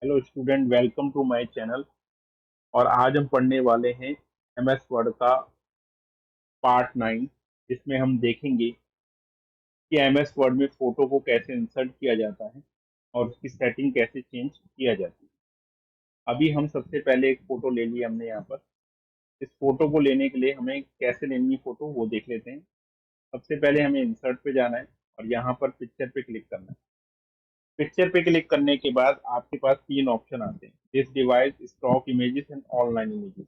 Hello student, welcome to my channel. और आज हम पढ़ने वाले हैं एमएस वर्ड का पार्ट 9, जिसमें हम देखेंगे कि एमएस वर्ड में फोटो को कैसे इंसर्ट किया जाता है और उसकी सेटिंग कैसे चेंज किया जाती है। अभी हम सबसे पहले एक फोटो ले ली हमने यहाँ पर। इस फोटो को लेने के लिए हमें कैसे लेनी है फोटो वो देख लेते हैं। सबसे पहले हमें इंसर्ट पे जाना है और यहाँ पर पिक्चर पे क्लिक करना है। पिक्चर पे क्लिक करने के बाद आपके पास तीन ऑप्शन आते हैं: this device, stock images and online images.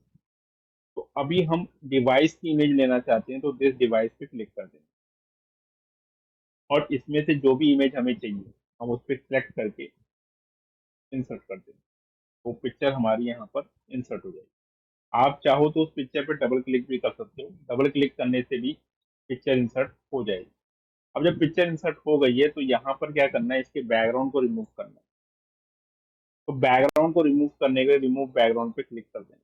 तो अभी हम डिवाइस की इमेज लेना चाहते हैं तो दिस डिवाइस पे क्लिक कर देंगे और इसमें से जो भी इमेज हमें चाहिए हम उस पर सेलेक्ट करके इंसर्ट कर देंगे। वो पिक्चर हमारी यहाँ पर इंसर्ट हो जाएगी। आप चाहो तो उस पिक्चर पे डबल क्लिक भी कर सकते हो। डबल क्लिक करने से भी पिक्चर इंसर्ट हो जाएगी। अब जब पिक्चर इंसर्ट हो गई है तो यहाँ पर क्या करना है, इसके बैकग्राउंड को रिमूव करना है। तो बैकग्राउंड को रिमूव करने के लिए रिमूव बैकग्राउंड पे क्लिक कर देंगे।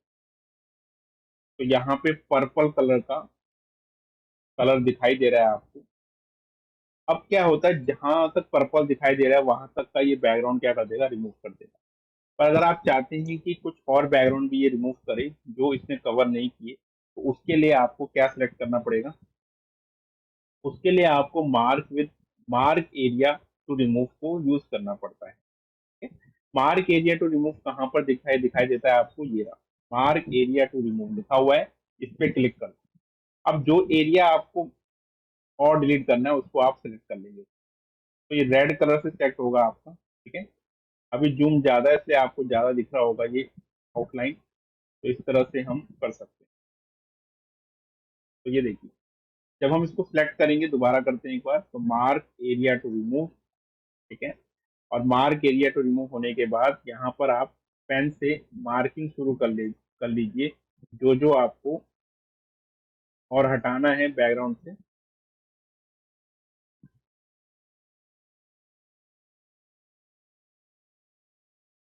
तो यहाँ पे पर्पल कलर का कलर दिखाई दे रहा है आपको। अब क्या होता है, जहां तक पर्पल दिखाई दे रहा है वहां तक का ये बैकग्राउंड क्या कर देगा, रिमूव कर देगा। पर अगर आप चाहते हैं कि कुछ और बैकग्राउंड भी ये रिमूव करे जो इसने कवर नहीं किए, तो उसके लिए आपको क्या सिलेक्ट करना पड़ेगा। उसके लिए आपको मार्क एरिया टू रिमूव को यूज करना पड़ता है। मार्क एरिया टू रिमूव कहाँ पर दिखाई दिखाई देता है आपको, ये रहा, मार्क एरिया टू रिमूव लिखा हुआ है। इस पे क्लिक कर, अब जो एरिया आपको और डिलीट करना है उसको आप सिलेक्ट कर लेंगे। तो ये रेड कलर से सेलेक्ट होगा आपका। ठीक है। अभी जूम ज्यादा है इसलिए आपको ज्यादा दिख रहा होगा ये आउटलाइन। तो इस तरह से हम कर सकते हैं। तो ये देखिए, जब हम इसको सिलेक्ट करेंगे, दोबारा करते हैं एक बार, तो मार्क एरिया टू रिमूव। ठीक है। और मार्क एरिया टू रिमूव होने के बाद यहाँ पर आप पेन से मार्किंग शुरू कर लीजिए जो जो आपको और हटाना है बैकग्राउंड से।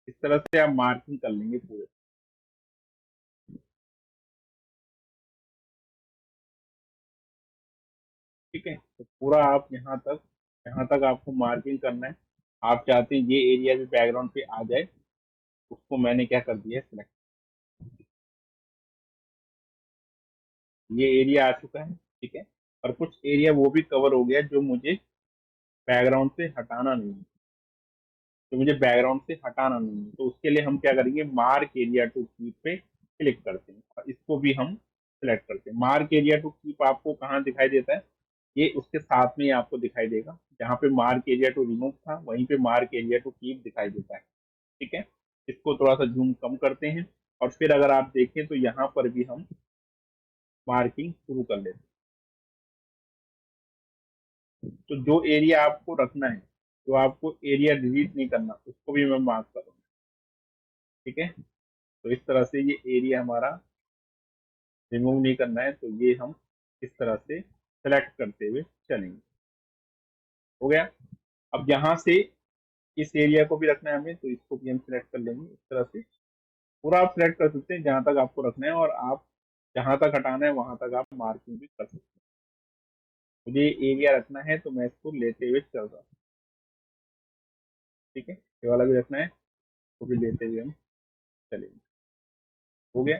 इस तरह से आप मार्किंग कर लेंगे पूरे। ठीक है। तो पूरा आप यहाँ तक आपको मार्किंग करना है। आप चाहते हैं ये एरिया भी बैकग्राउंड पे आ जाए, उसको मैंने क्या कर दिया है, सिलेक्ट। ये एरिया आ चुका है। ठीक है। और कुछ एरिया वो भी कवर हो गया जो मुझे बैकग्राउंड से हटाना नहीं है। तो मुझे बैकग्राउंड से हटाना नहीं है, तो उसके लिए हम क्या करेंगे, मार्क एरिया टू कीप पे क्लिक करते हैं और इसको भी हम सिलेक्ट करते हैं। मार्क एरिया टू कीप आपको कहाँ दिखाई देता है, ये उसके साथ में ही आपको दिखाई देगा। जहाँ पे मार्क एरिया टू रिमूव था वहीं पे मार्क एरिया टू कीप दिखाई देता है। ठीक है। इसको थोड़ा सा जूम कम करते हैं और फिर अगर आप देखें तो यहाँ पर भी हम मार्किंग शुरू कर लेते हैं। तो जो एरिया आपको रखना है, जो आपको एरिया डिलीट नहीं करना, उसको भी मैं मार्क करूँगा। ठीक है। तो इस तरह से ये एरिया हमारा रिमूव नहीं करना है, तो ये हम इस तरह से सेलेक्ट करते हुए चलेंगे। हो गया। अब यहाँ से इस एरिया को भी रखना है हमें, तो इसको भी हम सिलेक्ट कर लेंगे इस तरह से। पूरा आप सिलेक्ट कर सकते हैं जहां तक आपको रखना है, और आप जहां तक हटाना है वहां तक आप मार्किंग भी कर सकते हैं। मुझे एरिया रखना है तो मैं इसको लेते हुए चल रहा हूँ। ठीक है। ये वाला भी रखना है, तो भी लेते हुए हम चलेंगे। हो गया।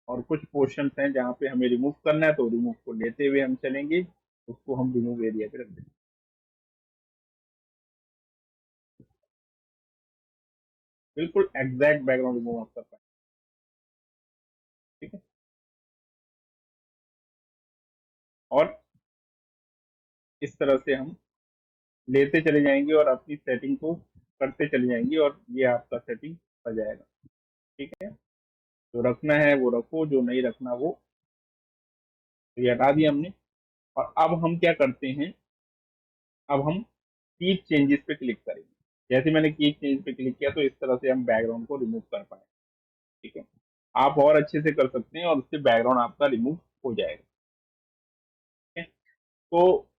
और कुछ पोर्शन हैं जहाँ पे हमें रिमूव करना है, तो रिमूव को लेते हुए हम चलेंगे, उसको हम रिमूव एरिया पे रख देंगे। बिल्कुल एग्जैक्ट बैकग्राउंड रिमूव आप कर पाए। ठीक है। और इस तरह से हम लेते चले जाएंगे और अपनी सेटिंग को करते चले जाएंगे और ये आपका सेटिंग हो जाएगा। ठीक है। जो रखना है वो रखो, जो नहीं रखना वो, तो ये हटा दिया हमने। और अब हम क्या करते हैं, अब हम कीप चेंजेस पे क्लिक करेंगे। जैसे मैंने कीप चेंज पे क्लिक किया तो इस तरह से हम बैकग्राउंड को रिमूव कर पाए। ठीक है। आप और अच्छे से कर सकते हैं और उससे बैकग्राउंड आपका रिमूव हो जाएगा। ठीक है। तो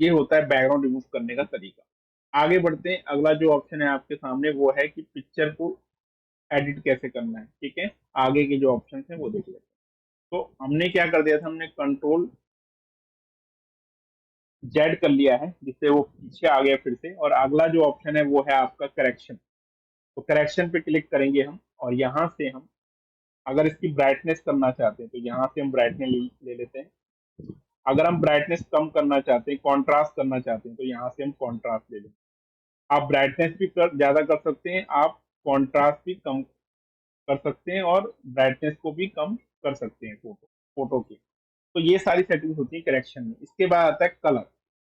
ये होता है बैकग्राउंड रिमूव करने का तरीका। आगे बढ़ते हैं। अगला जो ऑप्शन है आपके सामने वो है कि पिक्चर को एडिट कैसे करना है। ठीक है। आगे के जो ऑप्शन है वो देख लेते हैं। तो हमने क्या कर दिया था, हमने कंट्रोल जेड कर लिया है जिससे वो पीछे आ गया फिर से। और अगला जो ऑप्शन है वो है आपका करेक्शन। तो करेक्शन पे क्लिक करेंगे हम, और यहाँ से हम अगर इसकी ब्राइटनेस करना चाहते हैं तो यहाँ से हम ब्राइटनेस ले लेते हैं। अगर हम ब्राइटनेस कम करना चाहते हैं, कॉन्ट्रास्ट करना चाहते हैं, तो यहाँ से हम कॉन्ट्रास्ट ले लेते हैं। आप ब्राइटनेस भी ज्यादा कर सकते हैं, आप कॉन्ट्रास्ट भी कम कर सकते हैं, और ब्राइटनेस को भी कम कर सकते हैं फोटो फोटो की। तो ये सारी सेटिंग्स होती है करेक्शन में। इसके बाद आता है कलर।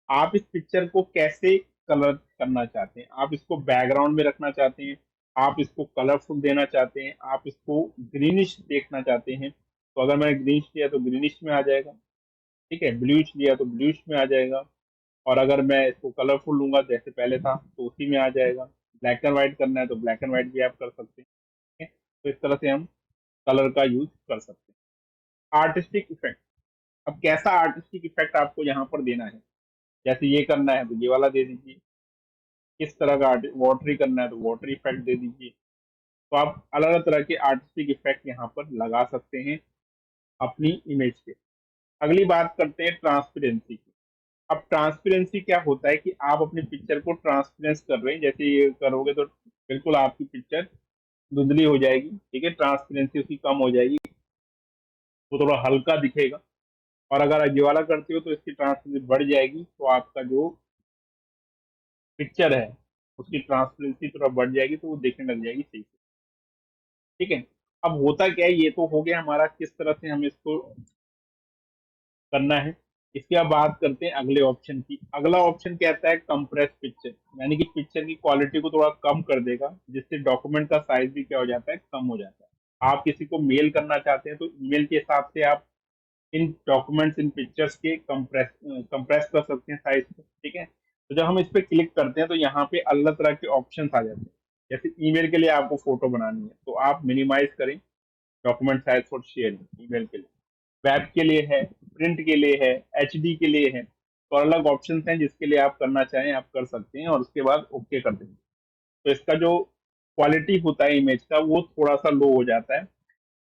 आप इस पिक्चर को कैसे कलर करना चाहते हैं, आप इसको बैकग्राउंड में रखना चाहते हैं, आप इसको कलरफुल देना चाहते हैं, आप इसको ग्रीनिश देखना चाहते हैं, तो अगर मैंने ग्रीनिश लिया तो ग्रीनिश में आ जाएगा। ठीक है, ब्लूइश लिया तो ब्लूइश में आ जाएगा। और अगर मैं इसको कलरफुल लूंगा जैसे पहले था तो उसी में आ जाएगा। ब्लैक एंड व्हाइट करना है तो ब्लैक एंड व्हाइट भी आप कर सकते हैं। ठीक है? तो इस तरह से हम कलर का यूज कर सकते हैं। Artistic effect. अब कैसा आर्टिस्टिक इफेक्ट आपको यहाँ पर देना है, जैसे ये करना है तो ये वाला दे दीजिए, किस तरह का वाटरी करना है तो वाटर इफेक्ट दे दीजिए। तो आप अलग अलग तरह के आर्टिस्टिक इफेक्ट यहाँ पर लगा सकते हैं अपनी इमेज पे। अगली बात करते हैं ट्रांसपेरेंसी की। अब ट्रांसपेरेंसी क्या होता है कि आप अपनी पिक्चर को ट्रांसपेरेंस कर रहे हैं, जैसे ये करोगे तो बिल्कुल आपकी पिक्चर धुंधली हो जाएगी। ठीक है, ट्रांसपेरेंसी उसकी कम हो जाएगी, वो थोड़ा हल्का दिखेगा। और अगर आप ये वाला करते हो तो इसकी ट्रांसपेरेंसी बढ़ जाएगी, तो आपका जो पिक्चर है उसकी ट्रांसपेरेंसी थोड़ा बढ़ जाएगी, तो वो देखने लग जाएगी सही से। ठीक है, अब होता क्या है, ये तो हो गया हमारा किस तरह से हम इसको करना है। इसके बाद बात करते हैं अगले ऑप्शन की। अगला ऑप्शन कहता है कंप्रेस पिक्चर, यानी कि पिक्चर की क्वालिटी को थोड़ा कम कर देगा, जिससे डॉक्यूमेंट का साइज भी क्या हो जाता है, कम हो जाता है। आप किसी को मेल करना चाहते हैं तो ईमेल के हिसाब से आप इन डॉक्यूमेंट्स, इन पिक्चर्स के कंप्रेस कर सकते हैं साइज को। ठीक है, तो जब हम इस पर क्लिक करते हैं तो यहाँ पे अलग तरह के ऑप्शन आ जाते हैं। जैसे ईमेल के लिए आपको फोटो बनानी है तो आप मिनिमाइज करें document size for sharing email के लिए, वेब के लिए है, प्रिंट के लिए है, एचडी के लिए है। तो अलग ऑप्शन हैं जिसके लिए आप करना चाहें आप कर सकते हैं, और उसके बाद ओके कर देंगे। तो इसका जो क्वालिटी होता है इमेज का वो थोड़ा सा लो हो जाता है,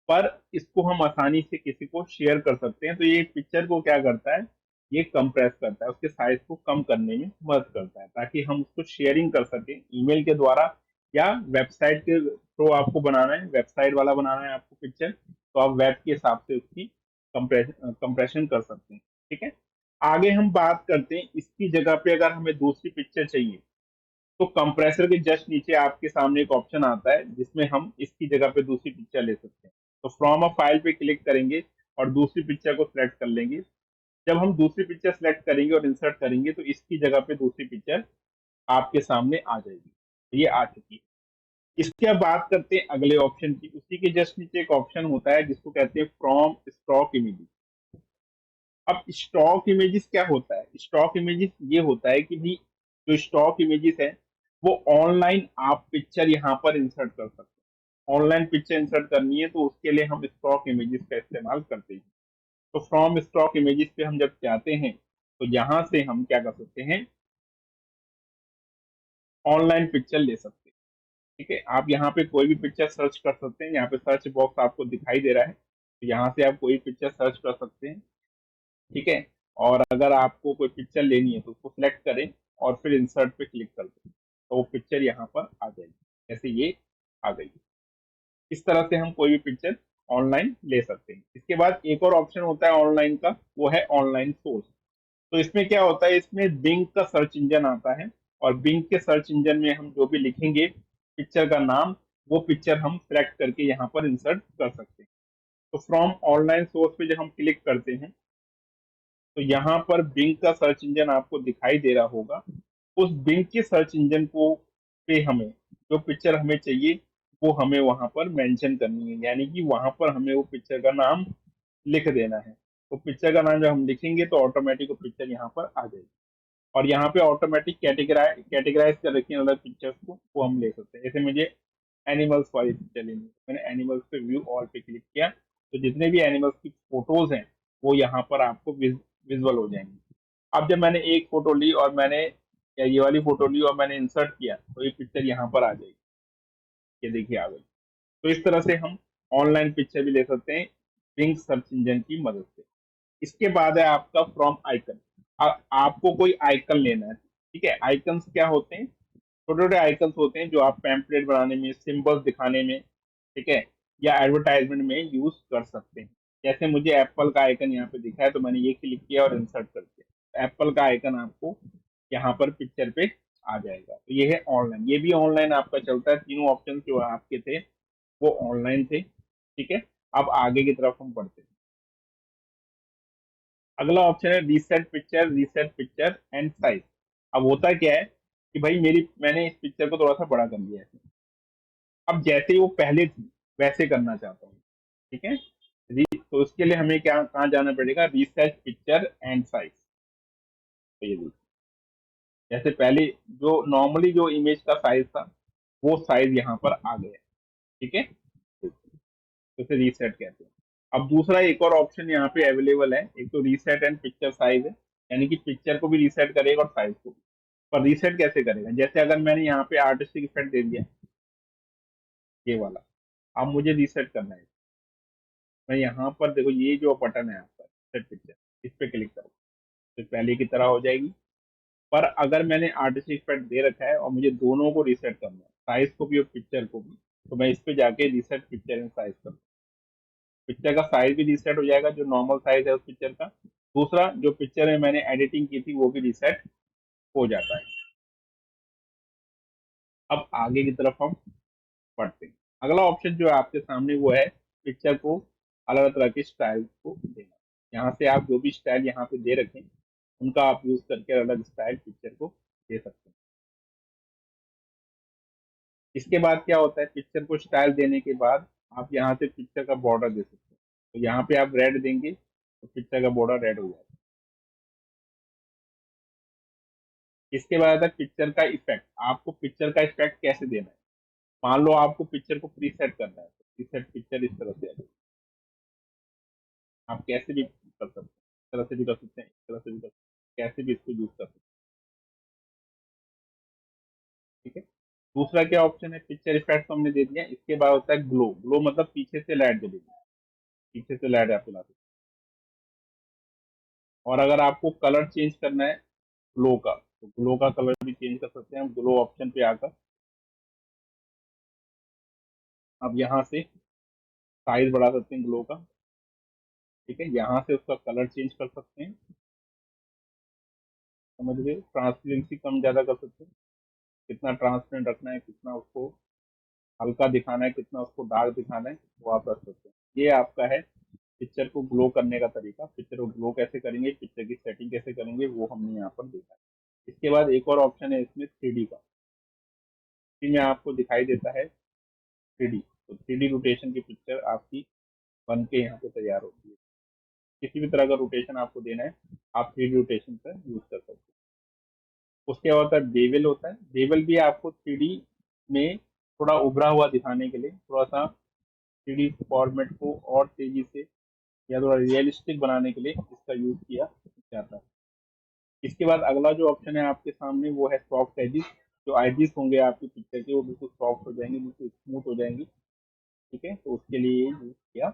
पर इसको हम आसानी से किसी को शेयर कर सकते हैं। तो ये पिक्चर को क्या करता है, ये कंप्रेस करता है, उसके साइज को कम करने में मदद करता है, ताकि हम उसको शेयरिंग कर सकें ईमेल के द्वारा, या वेबसाइट के थ्रू आपको बनाना है, वेबसाइट वाला बनाना है आपको पिक्चर, तो आप वेब के हिसाब से उसकी कंप्रेशन कर सकते हैं। ठीक है, आगे हम बात करते हैं इसकी जगह पे अगर हमें दूसरी पिक्चर चाहिए, तो कंप्रेसर के जस्ट नीचे आपके सामने एक ऑप्शन आता है जिसमें हम इसकी जगह पे दूसरी पिक्चर ले सकते हैं। तो फ्रॉम अ फाइल पे क्लिक करेंगे और दूसरी पिक्चर को सिलेक्ट कर लेंगे। जब हम दूसरी पिक्चर सिलेक्ट करेंगे और इंसर्ट करेंगे तो इसकी जगह पे दूसरी पिक्चर आपके सामने आ जाएगी। तो ये आ चुकी है। इसके अब बात करते हैं अगले ऑप्शन की। उसी के जस्ट नीचे एक ऑप्शन होता है जिसको कहते हैं फ्रॉम स्टॉक इमेजेस। अब स्टॉक इमेजेस क्या होता है, स्टॉक इमेजेस ये होता है कि भी जो स्टॉक इमेजेस है वो ऑनलाइन आप पिक्चर यहाँ पर इंसर्ट कर सकते हैं। ऑनलाइन पिक्चर इंसर्ट करनी है तो उसके लिए हम स्टॉक इमेजेस का इस्तेमाल करते हैं। तो फ्रॉम स्टॉक इमेजेस पे हम जब जाते हैं तो यहाँ से हम क्या कर सकते हैं, ऑनलाइन पिक्चर ले सकते हैं। ठीक है, आप यहाँ पे कोई भी पिक्चर सर्च कर सकते हैं, यहाँ पे सर्च बॉक्स आपको दिखाई दे रहा है, तो यहाँ से आप कोई पिक्चर सर्च कर सकते हैं। ठीक है, और अगर आपको कोई पिक्चर लेनी है तो उसको सिलेक्ट करें और फिर इंसर्ट पे क्लिक कर दें, तो वो पिक्चर यहाँ पर आ जाएगी, जैसे ये आ गई। इस तरह से हम कोई भी पिक्चर ऑनलाइन ले सकते हैं। इसके बाद एक और ऑप्शन होता है ऑनलाइन का, वो है ऑनलाइन सोर्स। तो इसमें क्या होता है, इसमें बिंग का सर्च इंजन आता है, और बिंग के सर्च इंजन में हम जो भी लिखेंगे पिक्चर का नाम, वो पिक्चर हम सिलेक्ट करके यहाँ पर इंसर्ट कर सकते हैं। तो फ्रॉम ऑनलाइन सोर्स पे जब हम क्लिक करते हैं तो यहाँ पर बिंग का सर्च इंजन आपको दिखाई दे रहा होगा। उस बिंग के सर्च इंजन को पे हमें जो पिक्चर हमें चाहिए वो हमें वहां पर मेंशन करनी है, यानी कि वहां पर हमें वो पिक्चर का नाम लिख देना है। तो पिक्चर का नाम जब हम लिखेंगे तो ऑटोमेटिक वो पिक्चर यहाँ पर आ जाएगी। और यहाँ पे ऑटोमेटिक कैटेगराइज कर रखी है अलग पिक्चर्स को, वो हम ले सकते हैं। जैसे मुझे एनिमल्स वाली पिक्चर लेनी है, मैंने एनिमल्स पे व्यू ऑल पे क्लिक किया, तो जितने भी एनिमल्स की फोटोज हैं वो यहाँ पर आपको विजुअल हो जाएंगी। अब जब मैंने एक फोटो ली और मैंने, या ये वाली फोटो ली और मैंने इंसर्ट किया, तो ये पिक्चर यहाँ पर आ जाएगी। ये देखिए आ गई। तो इस तरह से हम ऑनलाइन पिक्चर भी ले सकते हैं बिंग सर्च इंजन की मदद से। इसके बाद है आपका फ्रॉम आइकन। आपको कोई आइकन लेना है। ठीक है, आइकन्स क्या होते हैं, छोटे छोटे आइकन्स होते हैं जो आप पैम्पलेट बनाने में, सिंबल्स दिखाने में, ठीक है, या एडवर्टाइजमेंट में यूज कर सकते हैं। जैसे मुझे एप्पल का आइकन यहाँ पे दिखा है तो मैंने ये क्लिक किया और इंसर्ट कर दिया, एप्पल का आइकन आपको यहाँ पर पिक्चर पे आ जाएगा। तो ये है ऑनलाइन, ये भी ऑनलाइन आपका चलता है। तीनों ऑप्शन जो आपके थे वो ऑनलाइन थे, ठीक है। अब आगे की तरफ हम बढ़ते हैं। अगला ऑप्शन है रीसेट पिक्चर एंड साइज। अब होता क्या है कि भाई मैंने इस पिक्चर को थोड़ा सा बड़ा कर लिया है। अब जैसे ही वो पहले थी वैसे करना चाहता हूँ, ठीक है। तो उसके लिए हमें क्या कहाँ जाना पड़ेगा, रीसेट पिक्चर एंड साइज। तो ये देखिए, जैसे पहले जो नॉर्मली जो इमेज का साइज था वो साइज यहाँ पर आ गया, ठीक है। तो इसे रीसेट कहते हैं। अब दूसरा एक और ऑप्शन यहाँ पे अवेलेबल है, एक तो रीसेट एंड पिक्चर साइज है, यानी कि पिक्चर को भी रीसेट करेगा और साइज को भी। पर रीसेट कैसे करेगा, जैसे अगर मैंने यहाँ पे आर्टिस्टिक इफेक्ट दे दिया, ये वाला, अब मुझे रीसेट करना है। मैं यहाँ पर देखो, ये जो बटन है आपका सेट पिक्चर, इस पे क्लिक करो तो पहले की तरह हो जाएगी। पर अगर मैंने आर्टिस्टिक इफेक्ट दे रखा है और मुझे दोनों को रीसेट करना है, साइज को भी और पिक्चर को भी, तो मैं इस पे जाके रीसेट पिक्चर एंड साइज करूँ। पिक्चर का साइज भी रीसेट हो जाएगा जो नॉर्मल साइज है उस पिक्चर का। दूसरा, जो पिक्चर में मैंने एडिटिंग की थी वो भी रीसेट हो जाता है। अब आगे की तरफ हम बढ़ते हैं। अगला ऑप्शन जो है आपके सामने वो है पिक्चर को अलग अलग तरह के स्टाइल को देना। यहाँ से आप जो भी स्टाइल यहाँ पे दे रखें उनका आप यूज करके अलग स्टाइल पिक्चर को दे सकते हैं। इसके बाद क्या होता है, पिक्चर को स्टाइल देने के बाद आप यहाँ से पिक्चर का बॉर्डर दे सकते हैं। तो यहाँ पे आप रेड देंगे तो पिक्चर का बॉर्डर रेड हो जाएगा। इसके बाद आता है पिक्चर का इफेक्ट। आपको पिक्चर का इफेक्ट कैसे देना है, मान लो आपको पिक्चर को प्री सेट करना है तो प्री सेट पिक्चर इस तरह से आएगी। आप कैसे भी कर सकते हैं, इस तरह से भी कर सकते हैं, इस तरह से भी कर सकते हैं, कैसे भी इसको यूज कर सकते हैं, ठीक है। दूसरा क्या ऑप्शन है, पिक्चर इफेक्ट हमने दे दिया। इसके बाद होता है ग्लो। ग्लो मतलब पीछे से लाइट जलेगी, पीछे से लाइट आप जला सकते हैं। और अगर आपको कलर चेंज करना है ग्लो का, तो ग्लो का कलर भी चेंज कर सकते हैं हम ग्लो ऑप्शन पे आकर। अब यहाँ से साइज बढ़ा सकते हैं ग्लो का, ठीक है। यहाँ से उसका कलर चेंज कर सकते हैं, समझ गए। ट्रांसपेरेंसी कम ज्यादा कर सकते हैं, कितना ट्रांसपेरेंट रखना है, कितना उसको हल्का दिखाना है, कितना उसको डार्क दिखाना है, वो आप रख सकते हैं। ये आपका है पिक्चर को ग्लो करने का तरीका। पिक्चर को ग्लो कैसे करेंगे, पिक्चर की सेटिंग कैसे करेंगे, वो हमने यहाँ पर देखा है। इसके बाद एक और ऑप्शन है इसमें 3D का। थ्री में आपको दिखाई देता है 3D। तो 3D रोटेशन की पिक्चर आपकी बन के यहाँ पे तैयार होती है। किसी भी तरह का रोटेशन आपको देना है आप 3D रोटेशन का यूज कर सकते हैं। उसके बाद होता है बेवल। होता है बेवल भी आपको 3D में थोड़ा उभरा हुआ दिखाने के लिए, थोड़ा सा 3D फॉर्मेट को और तेजी से या थोड़ा रियलिस्टिक बनाने के लिए इसका यूज किया जाता है। इसके बाद अगला जो ऑप्शन है आपके सामने वो है सॉफ्ट एजिस। जो एजिस होंगे आपकी पिक्चर के वो बिल्कुल सॉफ्ट हो जाएंगे, बिल्कुल स्मूथ हो जाएंगी, ठीक है। तो उसके लिए यूज किया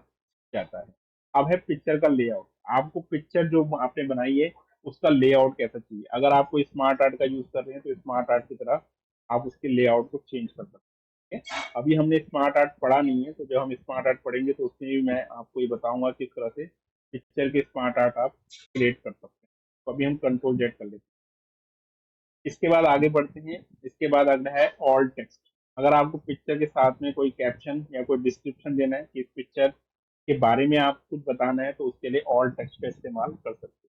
जाता है। अब है पिक्चर का लेआउट। आपको पिक्चर जो आपने बनाई है उसका लेआउट कैसा चाहिए। अगर आप कोई स्मार्ट आर्ट का यूज कर रहे हैं तो स्मार्ट आर्ट की तरह आप उसके लेआउट को चेंज कर सकते हैं, ठीक है? अभी हमने स्मार्ट आर्ट पढ़ा नहीं है, तो जब हम स्मार्ट आर्ट पढ़ेंगे तो उसमें भी मैं आपको ये बताऊंगा किस तरह से पिक्चर के स्मार्ट आर्ट आप क्रिएट कर सकते हैं। तो अभी हम कंट्रोल जेड कर लेते हैं। इसके बाद आगे बढ़ते हैं। इसके बाद अगला है ऑल टेक्स्ट। अगर आपको पिक्चर के साथ में कोई कैप्शन या कोई डिस्क्रिप्शन देना है कि इस पिक्चर के बारे में आप कुछ बताना है तो उसके लिए ऑल टेक्स्ट का इस्तेमाल कर सकते हैं।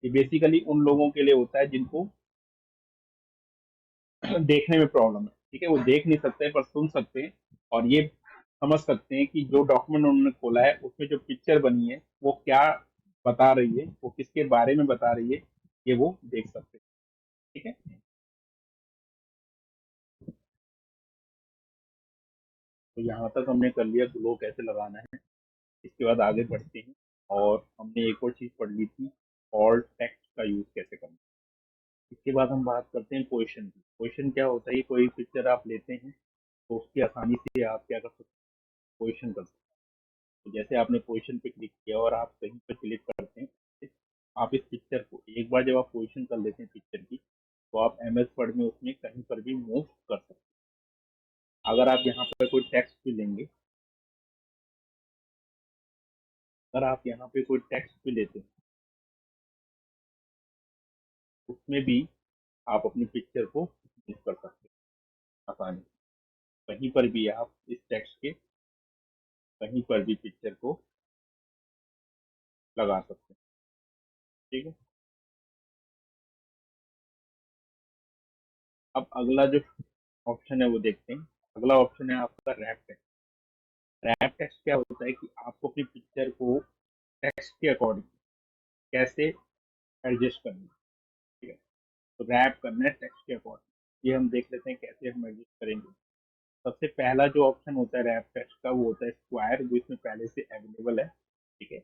ये बेसिकली उन लोगों के लिए होता है जिनको देखने में प्रॉब्लम है, ठीक है। वो देख नहीं सकते पर सुन सकते हैं और ये समझ सकते हैं कि जो डॉक्यूमेंट उन्होंने खोला है उसमें जो पिक्चर बनी है वो क्या बता रही है, वो किसके बारे में बता रही है, ये वो देख सकते हैं, ठीक है। तो यहाँ तक हमने कर लिया ग्लो कैसे लगाना है। इसके बाद आगे बढ़ते हैं और हमने एक और चीज पढ़ ली थी, ऑल टेक्स्ट का यूज कैसे करना है। इसके बाद हम बात करते हैं पोजिशन की। पोजिशन क्या होता है, ये कोई पिक्चर आप लेते हैं तो उसकी आसानी से आप क्या कर सकते हैं, पोजिशन कर सकते हैं। तो जैसे आपने पोजिशन पे क्लिक किया और आप कहीं पर क्लिक करते हैं, आप इस पिक्चर को एक बार जब आप पोजिशन कर लेते हैं पिक्चर की, तो आप एम एस वर्ड में उसमें कहीं पर भी मूव कर अगर आप यहाँ पे कोई टेक्स्ट भी लेंगे, अगर आप यहाँ पे कोई टेक्स्ट भी लेते हैं, उसमें भी आप अपनी पिक्चर को यूज कर सकते हैं आसानी से। कहीं पर भी आप इस टेक्स्ट के कहीं पर भी पिक्चर को लगा सकते हैं। ठीक है। अब अगला जो ऑप्शन है वो देखते हैं। अगला ऑप्शन है आपका रैप टेक्स्ट। रैप टेक्स्ट क्या होता है कि आपको अपनी पिक्चर को टेक्स्ट के अकॉर्डिंग कैसे एडजस्ट करना है। ठीक है। तो रैप करना है टेक्स्ट के अकॉर्डिंग, ये हम देख लेते हैं कैसे हम एडजस्ट करेंगे। सबसे पहला जो ऑप्शन होता है रैप टेक्स्ट का, वो होता है स्क्वायर, जो इसमें पहले से अवेलेबल है। ठीक है।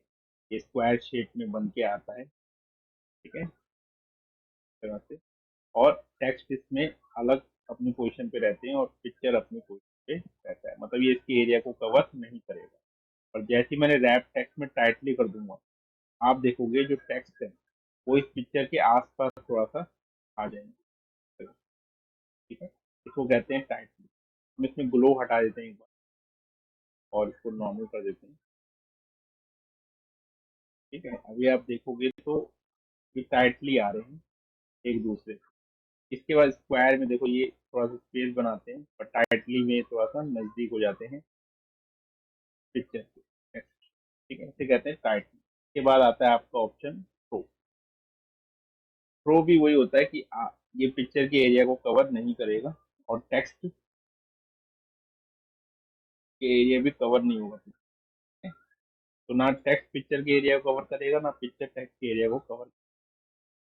ये स्क्वायर शेप में बन के आता है। ठीक है, इस तरह से। और टेक्स्ट इसमें अलग अपनी पोजीशन पे रहते हैं और पिक्चर अपनी पोजीशन पे रहता है, मतलब ये इसके एरिया को कवर नहीं करेगा। और जैसे ही मैंने रैप टेक्स्ट में टाइटली कर दूंगा, आप देखोगे जो टेक्स्ट है वो इस पिक्चर के आसपास थोड़ा सा आ जाएंगे। ठीक है। इसको कहते हैं टाइटली। हम इसमें ग्लो हटा देते हैं एक बार और इसको नॉर्मल कर देते हैं। ठीक है, अभी आप देखोगे तो ये टाइटली आ रहे हैं एक दूसरे से। इसके बाद स्क्वायर में देखो ये थोड़ा सा स्पेस बनाते हैं और टाइटली में थोड़ा सा नजदीक हो जाते हैं पिक्चर के। ठीक है, इसे कहते हैं टाइटली। इसके बाद आता है आपका ऑप्शन प्रो। प्रो भी वही होता है कि ये पिक्चर के एरिया को कवर नहीं करेगा और टेक्स्ट के एरिया भी कवर नहीं होगा। ठीक है? तो ना टेक्स्ट पिक्चर के एरिया को कवर करेगा, ना पिक्चर टेक्स्ट के एरिया को कवर।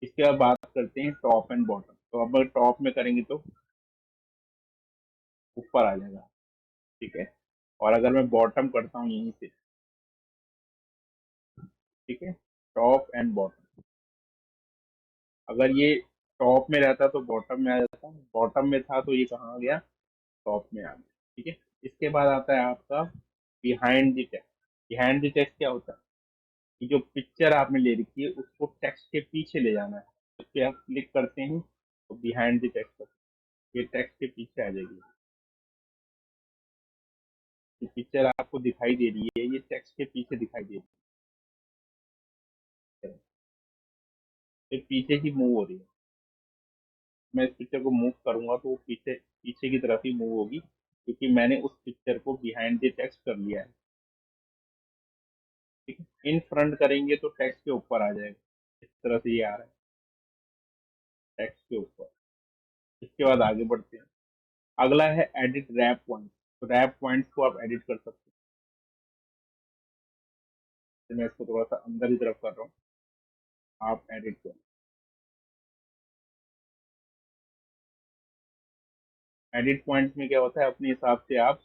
इसके बाद बात करते हैं टॉप एंड बॉटम। तो अब टॉप में करेंगे तो ऊपर आ जाएगा। ठीक है। और अगर मैं बॉटम करता हूँ यहीं से, ठीक है, टॉप एंड बॉटम, अगर ये टॉप में रहता तो बॉटम में आ जाता, बॉटम में था तो ये कहाँ आ गया, टॉप में आ गया। ठीक है। इसके बाद आता है आपका behind the text. Behind the text क्या होता है कि जो पिक्चर आपने ले रखी है उसको टेक्स्ट के पीछे ले जाना है। उस पर आप क्लिक करते हैं तो बिहाइंड द टेक्स्ट, ये टेक्स्ट के पीछे आ जाएगी। ये पिक्चर आपको दिखाई दे रही है, ये टेक्स्ट के पीछे दिखाई दे रही है, ये पीछे की मूव हो रही है। मैं इस पिक्चर को मूव करूंगा तो वो पीछे पीछे की तरफ ही मूव होगी, क्योंकि मैंने उस पिक्चर को बिहाइंड द टेक्स्ट कर लिया है। ठीक है। इन फ्रंट करेंगे तो टेक्स्ट के ऊपर आ जाएगा, इस तरह से ये आ रहा है टेक्स्ट के ऊपर। इसके बाद आगे बढ़ते हैं। अगला है एडिट रैप पॉइंट। तो रैप पॉइंट्स को आप एडिट कर सकते हैं। मैं इसको थोड़ा सा अंदर की तरफ कर रहा हूँ, आप एडिट करें। एडिट पॉइंट्स में क्या होता है, अपने हिसाब से आप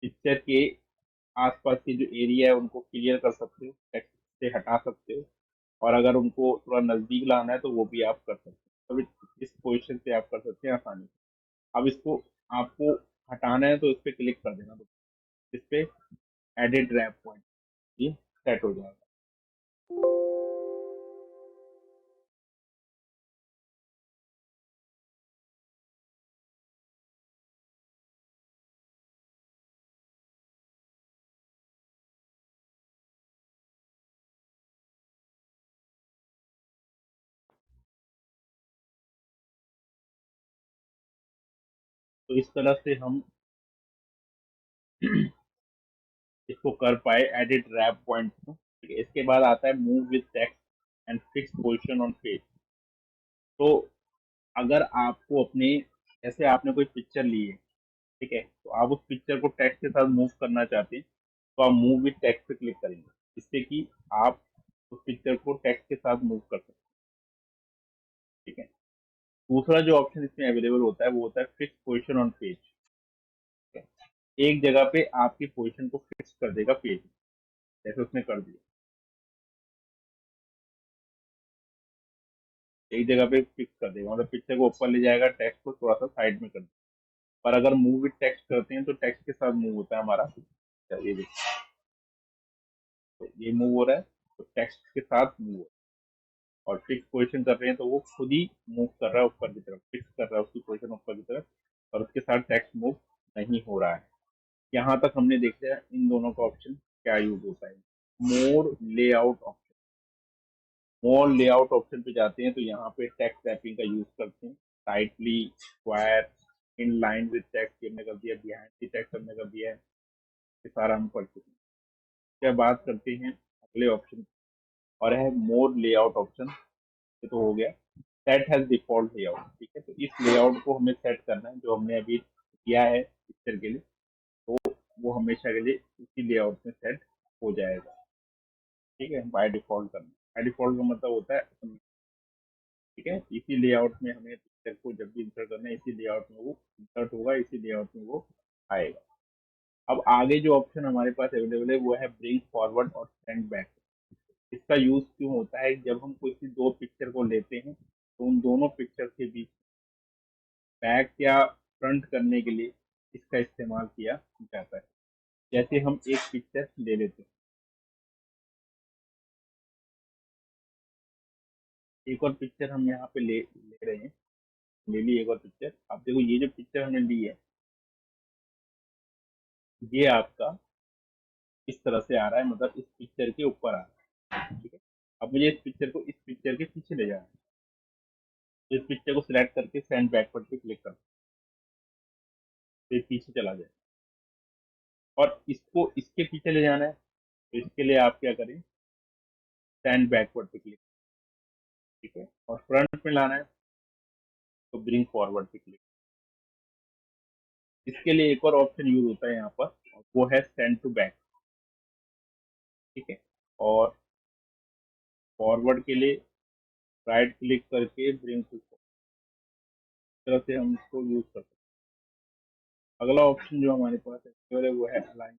पिक्चर के आसपास के जो एरिया है उनको क्लियर कर सकते हो, टेक्स्ट से हटा सकते हो। और अगर उनको थोड़ा नजदीक लाना है तो वो भी आप कर सकते हो। तो इस पोजीशन से आप कर सकते हैं आसानी से। अब इसको आपको हटाना है तो इस पे क्लिक कर देना, तो इस पे एडिट रैप पॉइंट, ये सेट हो जाएगा। तो इस तरह से हम इसको कर पाए एडिट रैप पॉइंट को। ठीक है, इसके बाद आता है move with text and fix position on page. तो अगर आपको अपने, जैसे आपने कोई पिक्चर ली है, ठीक है, तो आप उस पिक्चर को टेक्स्ट के साथ मूव करना चाहते हैं, तो आप मूव विद टेक्स्ट पे क्लिक करेंगे, जिससे कि आप उस पिक्चर को टेक्स्ट के साथ मूव कर सकते हैं। ठीक है। दूसरा जो ऑप्शन इसमें अवेलेबल होता है वो होता है फिक्स पोजीशन ऑन पेज। एक जगह पे आपकी पोजीशन को फिक्स कर देगा पेज, जैसे उसने कर दिया, एक जगह पे फिक्स कर देगा, मतलब पिक्चर को ऊपर ले जाएगा, टेक्स्ट को थोड़ा सा साइड में कर देगा। पर अगर मूव विद टेक्स्ट करते हैं तो टेक्स्ट के साथ मूव होता है हमारा। ये देखिए, तो ये मूव हो रहा है तो टेक्स्ट के साथ मूव हो रहा है। और फिक्स पोजीशन कर रहे हैं तो वो खुद ही मूव कर रहा है ऊपर की तरफ, फिक्स कर रहा है उसकी पोजीशन ऊपर की तरफ, और उसके साथ टेक्स्ट मूव नहीं यहाँ तक हमने देख लिया इन दोनों का ऑप्शन क्या यूज होता है। मोर लेआउट ऑप्शन, मोर लेआउट ऑप्शन पे जाते हैं तो यहाँ पे टेक्स्ट रैपिंग का यूज करते हैं। Tightly, square, in line with text हमने कर दिया, बिहाइंड द टेक्स्ट हमने कर दिया है, ये सारा हम पढ़ चुके हैं। क्या बात करते हैं अगले ऑप्शन, और है मोर लेआउट ऑप्शन। ये तो हो गया। सेट हैज डिफॉल्ट लेआउट, ठीक है, तो इस लेआउट को हमें सेट करना है जो हमने अभी किया है पिक्चर के लिए, तो वो हमेशा के लिए उसी लेआउट में सेट हो जाएगा। ठीक है, बाय डिफॉल्ट करना, बाय डिफॉल्ट का मतलब होता है, ठीक है, इसी लेआउट में हमें पिक्चर को जब भी इंसर्ट करना है इसी लेआउट में वो इंसर्ट होगा, इसी लेआउट में वो आएगा। अब आगे जो ऑप्शन हमारे पास अवेलेबल है वो है ब्रिंग फॉरवर्ड और सेंड बैक। इसका यूज क्यों होता है, जब हम किसी दो पिक्चर को लेते हैं तो उन दोनों पिक्चर के बीच बैक या फ्रंट करने के लिए इसका इस्तेमाल किया जाता है। जैसे हम एक पिक्चर ले लेते हैं, एक और पिक्चर हम यहाँ पे ले रहे हैं, ले ली एक और पिक्चर। अब देखो ये जो पिक्चर हमने ली है ये आपका इस तरह से आ रहा है, मतलब इस पिक्चर के ऊपर आ रहा है, ठीक है। अब मुझे इस पिक्चर को इस पिक्चर के पीछे ले जाना है, तो इस पिक्चर को सिलेक्ट करके सेंड बैकवर्ड पे क्लिक करना है, तो ये पीछे चला जाए। और इसको इसके पीछे ले जाना है तो इसके लिए आप क्या करें, सेंड बैकवर्ड पे क्लिक, ठीक है। और फ्रंट में लाना है तो ब्रिंग फॉरवर्ड पे क्लिक। इसके लिए एक और ऑप्शन यूज होता है यहाँ पर, वो है सेंड टू बैक, ठीक है। और फॉरवर्ड के लिए राइट क्लिक करके ब्रिंग टू, इस तरह से हम इसको यूज कर सकते हैं। अगला ऑप्शन जो हमारे पास है वो है अलाइन।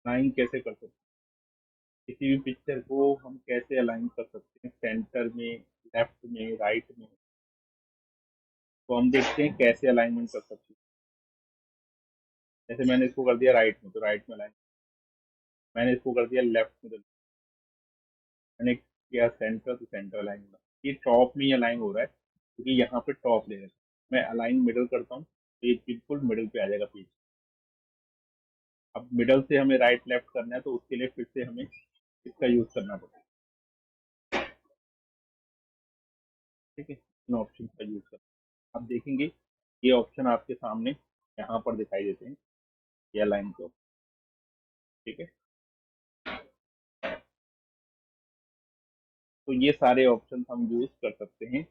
अलाइन कैसे कर सकते हैं, किसी भी पिक्चर को हम कैसे अलाइन कर सकते हैं, सेंटर में, लेफ्ट में, राइट में, तो हम देखते हैं कैसे अलाइनमेंट कर सकते हैं। जैसे मैंने इसको कर दिया राइट में तो राइट में अलाइन, मैंने इसको कर दिया लेफ्ट में तो मैंने किया सेंटर तो सेंटर अलाइन होगा। ये टॉप में ही अलाइन हो रहा है क्योंकि यहाँ पे टॉप ले रहे हैं। मैं अलाइन मिडल करता हूँ तो ये बिल्कुल मिडल पे आ जाएगा पेज। अब मिडल से हमें राइट लेफ्ट करना है तो उसके लिए फिर से हमें इसका यूज करना पड़ेगा, ठीक है, इन ऑप्शन का यूज करना। अब देखेंगे ये ऑप्शन आपके सामने यहाँ पर दिखाई देते हैं, ये अलाइन के ऑप्शन, ठीक है। तो ये सारे ऑप्शन हम यूज कर सकते हैं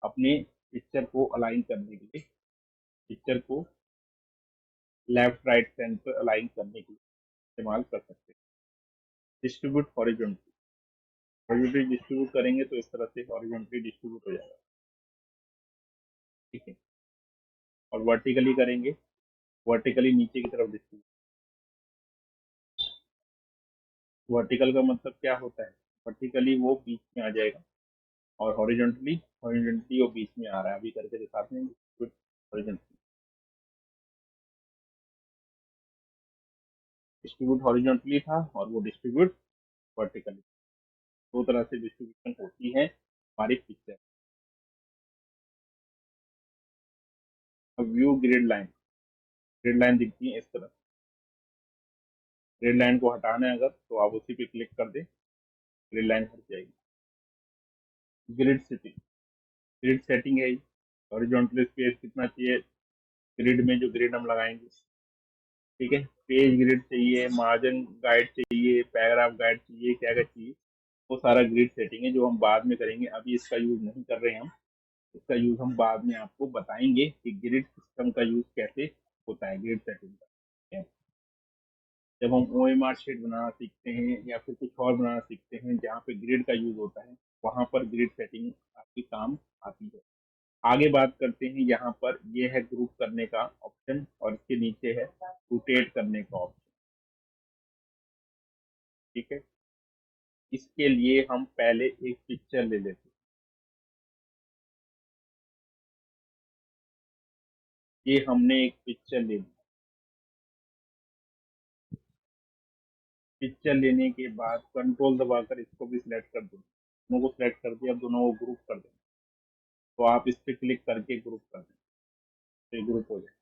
अपने पिक्चर को अलाइन करने के लिए, पिक्चर को लेफ्ट राइट सेंटर अलाइन करने के लिए इस्तेमाल कर सकते हैं। डिस्ट्रीब्यूट हॉरिजॉन्टली, हॉरिजॉन्टली डिस्ट्रीब्यूट करेंगे तो इस तरह से हॉरिजॉन्टली डिस्ट्रीब्यूट हो जाएगा, ठीक है। और वर्टिकली करेंगे, वर्टिकली नीचे की तरफ डिस्ट्रीब्यूट। वर्टिकल का मतलब क्या होता है, वर्टिकली वो बीच में आ जाएगा, और हॉरिजॉन्टली, हॉरिजॉन्टली वो बीच में आ रहा है, अभी करके दिखाते हैं हॉरिजॉन्टली। डिस्ट्रीब्यूट हॉरिजॉन्टली था और वो डिस्ट्रीब्यूट वर्टिकली, दो तरह से डिस्ट्रीब्यूशन होती है हमारी पिक्चर। अब view grid line, grid line दिखती है इस तरह, ग्रिड लाइन को हटाना है अगर तो आप उसी पे क्लिक कर दें, ग्रिड लाइन हट जाएगी। ग्रिड सेटिंग, ग्रिड सेटिंग है, हॉरिजॉन्टल स्पेस कितना चाहिए ग्रिड में, जो ग्रिड हम लगाएंगे, ठीक है। पेज ग्रिड चाहिए, मार्जिन गाइड चाहिए, पैराग्राफ गाइड चाहिए, क्या क्या चाहिए, वो सारा ग्रिड सेटिंग है जो हम बाद में करेंगे, अभी इसका यूज नहीं कर रहे हैं हम। इसका यूज हम बाद में आपको बताएंगे कि ग्रिड सिस्टम का यूज कैसे होता है, ग्रिड सेटिंग का, ठीक है। जब हम OMR शीट बनाना सीखते हैं या फिर कुछ और बनाना सीखते हैं जहाँ पे ग्रिड का यूज होता है, वहां पर ग्रिड सेटिंग आपकी काम आती है। आगे बात करते हैं, यहाँ पर ये है ग्रुप करने का ऑप्शन और इसके नीचे है रोटेट करने का ऑप्शन, ठीक है। इसके लिए हम पहले एक पिक्चर ले लेते हैं, ये हमने एक पिक्चर ले ली। पिक्चर लेने के बाद कंट्रोल दबाकर इसको भी सिलेक्ट कर दो, दोनों को सिलेक्ट कर दिया, अब दोनों को ग्रुप कर दें, तो आप इस पे क्लिक करके ग्रुप कर दें तो ये ग्रुप हो जाए।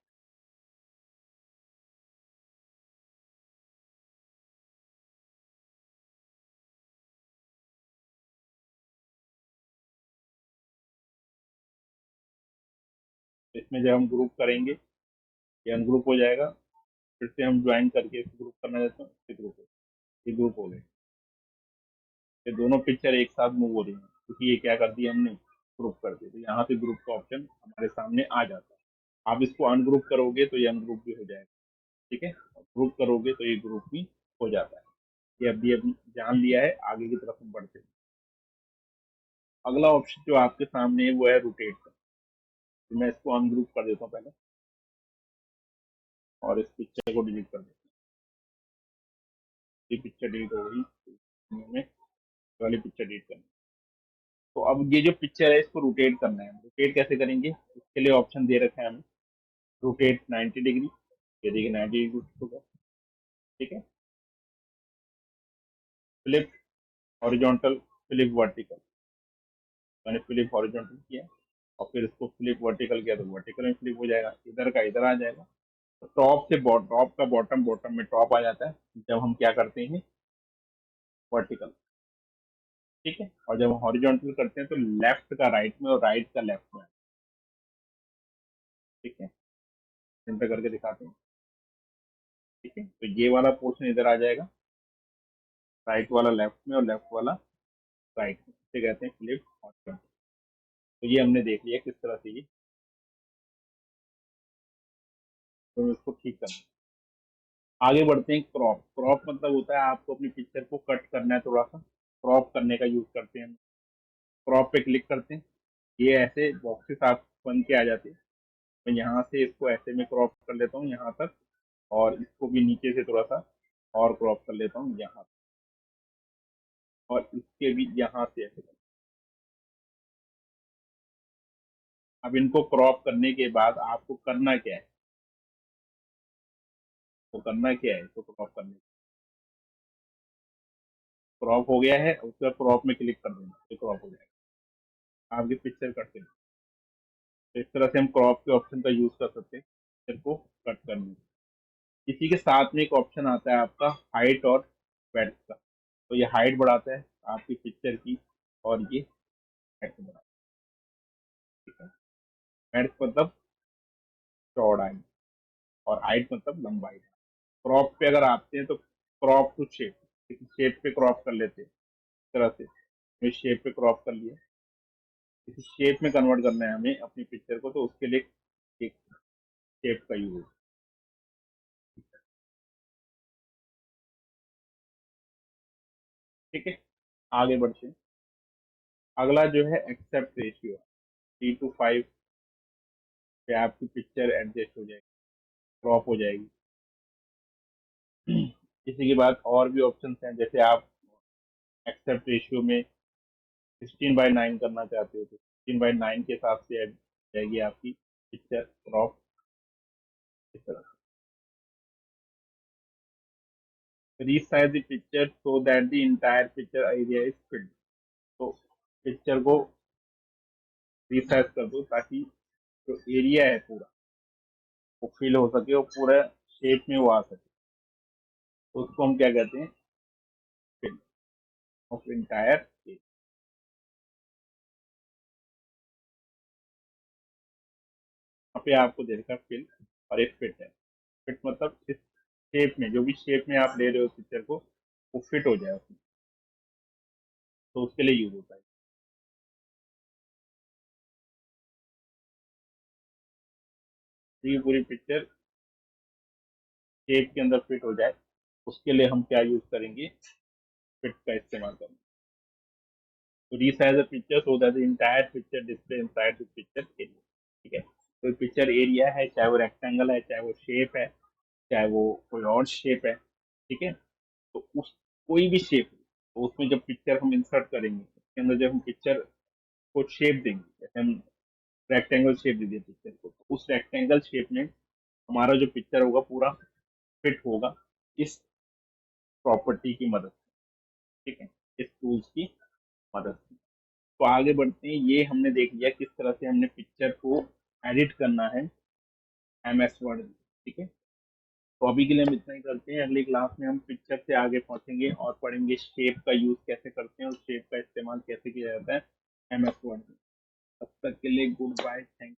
इसमें जब हम ग्रुप करेंगे ये अनग्रुप हो जाएगा, फिर से हम ज्वाइन करके इसको ग्रुप करना चाहते हैं, ये ग्रुप हो, ये ग्रुप हो गए। ये दोनों पिक्चर एक साथ मूव हो रही हैं क्योंकि ये क्या कर दिया हमने, ग्रुप कर दिया। तो यहाँ पे ग्रुप का ऑप्शन हमारे सामने आ जाता है। आप इसको अनग्रुप करोगे तो ये अनग्रुप भी हो जाएगा, ठीक है। ग्रुप करोगे तो ये ग्रुप भी हो जाता है। ये अभी जान लिया है, आगे की तरफ हम बढ़ते हैं। अगला ऑप्शन जो आपके सामने है वो है रोटेट का। तो मैं इसको अनग्रुप कर देता हूँ पहले और इस पिक्चर को डिलीट कर देता हूँ। ये पिक्चर डिलीट हो गई, हमें वाली पिक्चर डिलीट करनी। तो अब ये जो पिक्चर है इसको रोटेट करना है। रोटेट कैसे करेंगे, इसके लिए ऑप्शन दे रखा है हमें, रोटेट 90 डिग्री। ये देखिए 90 डिग्री होगा, ठीक है। Flip horizontal, flip vertical. मैंने फ्लिप हॉरिजॉन्टल किया और फिर इसको फ्लिप वर्टिकल किया तो वर्टिकल में फ्लिप हो जाएगा, इधर का इधर आ जाएगा। तो टॉप से टॉप का बॉटम, बॉटम में टॉप आ जाता है जब हम क्या करते हैं, वर्टिकल, ठीक है। और जब हम हॉरिजॉन्टल करते हैं तो लेफ्ट का राइट में और राइट का लेफ्ट में, ठीक है। सिंपल करके दिखाते हैं, ठीक है। तो ये वाला पोर्शन इधर आ जाएगा, राइट वाला लेफ्ट में और लेफ्ट वाला राइट में, इसे कहते हैं फ्लिप हॉरिजॉन्टल। तो ये हमने देख लिया किस तरह से ये, तो इसको ठीक करना है। आगे बढ़ते हैं क्रॉप। क्रॉप मतलब होता है आपको अपनी पिक्चर को कट करना है, थोड़ा सा क्रॉप करने का यूज करते हैं। क्रॉप पे क्लिक करते हैं, ये ऐसे बॉक्सेस आप बन के आ जाते हैं। मैं यहाँ से इसको ऐसे में क्रॉप कर लेता हूँ यहाँ तक, और इसको भी नीचे से थोड़ा सा और क्रॉप कर लेता हूँ यहाँ, और इसके भी यहाँ से ऐसे। अब इनको क्रॉप करने के बाद आपको करना क्या है, तो करना क्या है इसको क्रॉप करने, क्रॉप हो गया है उसके बाद क्रॉप में क्लिक कर देना, तो क्रॉप हो जाएगा आपकी पिक्चर कट से। तो इस तरह से हम क्रॉप के ऑप्शन का यूज कर सकते हैं पिक्चर को कट करने में। इसी के साथ में एक ऑप्शन आता है आपका हाइट और वेड्थ का। तो ये हाइट बढ़ाता है आपकी पिक्चर की, और ये वेड्थ बढ़ाता है, ठीक है। वेड्थ मतलब चौड़ाई और हाइट मतलब लंबाई। क्रॉप पे अगर आते हैं तो क्रॉप टू शेप, किसी शेप पे क्रॉप कर लेते हैं इस तरह से। तो शेप पे क्रॉप कर लिया, किसी शेप में कन्वर्ट करना है हमें अपनी पिक्चर को, तो उसके लिए एक शेप का यूज, ठीक है। आगे बढ़ते हैं। अगला जो है एक्सेप्ट रेशियो, 3:5 पे आपकी पिक्चर एडजस्ट हो जाएगी, क्रॉप हो जाएगी। इसी के बाद और भी ऑप्शन हैं, जैसे आप एक्सेप्ट रेशियो में 16:9 करना चाहते हो तो 16:9 के हिसाब से ऐड जाएगी आपकी पिक्चर क्रॉप, इस तरह से। Resize the picture so that the entire picture area is filled. तो पिक्चर को रीसाइज कर दो ताकि जो एरिया है पूरा वो फिल हो सके और पूरा शेप में वो आ सके, तो उसको हम क्या कहते हैं, फिल ऑफ इंटायर। यहाँ पे आपको देखा फिल और एक फिट है। फिट मतलब इस शेप में, जो भी शेप में आप ले रहे हो पिक्चर को, वो फिट हो जाए उसमें, तो उसके लिए यूज होता है। तो ये पूरी पिक्चर शेप के अंदर फिट हो जाए, उसके लिए हम क्या यूज करेंगे, फिट का इस्तेमाल करेंगे। तो resize the picture so that the entire picture display inside the picture area, ठीक है। तो पिक्चर एरिया है, चाहे वो रेक्टेंगल है, चाहे वो शेप है, चाहे वो कोई और शेप है, ठीक है। तो उस कोई भी शेप, तो उसमें जब पिक्चर हम इंसर्ट करेंगे उसके अंदर, जब हम पिक्चर को शेप देंगे, जैसे हम रेक्टेंगल शेप दे दिए पिक्चर को, तो उस रेक्टेंगल शेप में हमारा जो पिक्चर होगा पूरा फिट होगा इस प्रॉपर्टी की मदद से, ठीक है, इस टूल्स की मदद से। तो आगे बढ़ते हैं। ये हमने देख लिया किस तरह से हमने पिक्चर को एडिट करना है MS वर्ड में, ठीक है। तो अभी के लिए हम इतना ही करते हैं, अगली क्लास में हम पिक्चर से आगे पहुंचेंगे और पढ़ेंगे शेप का यूज कैसे करते हैं और शेप का इस्तेमाल कैसे किया जाता है MS वर्ड में। तब तक के लिए गुड बाय, थैंक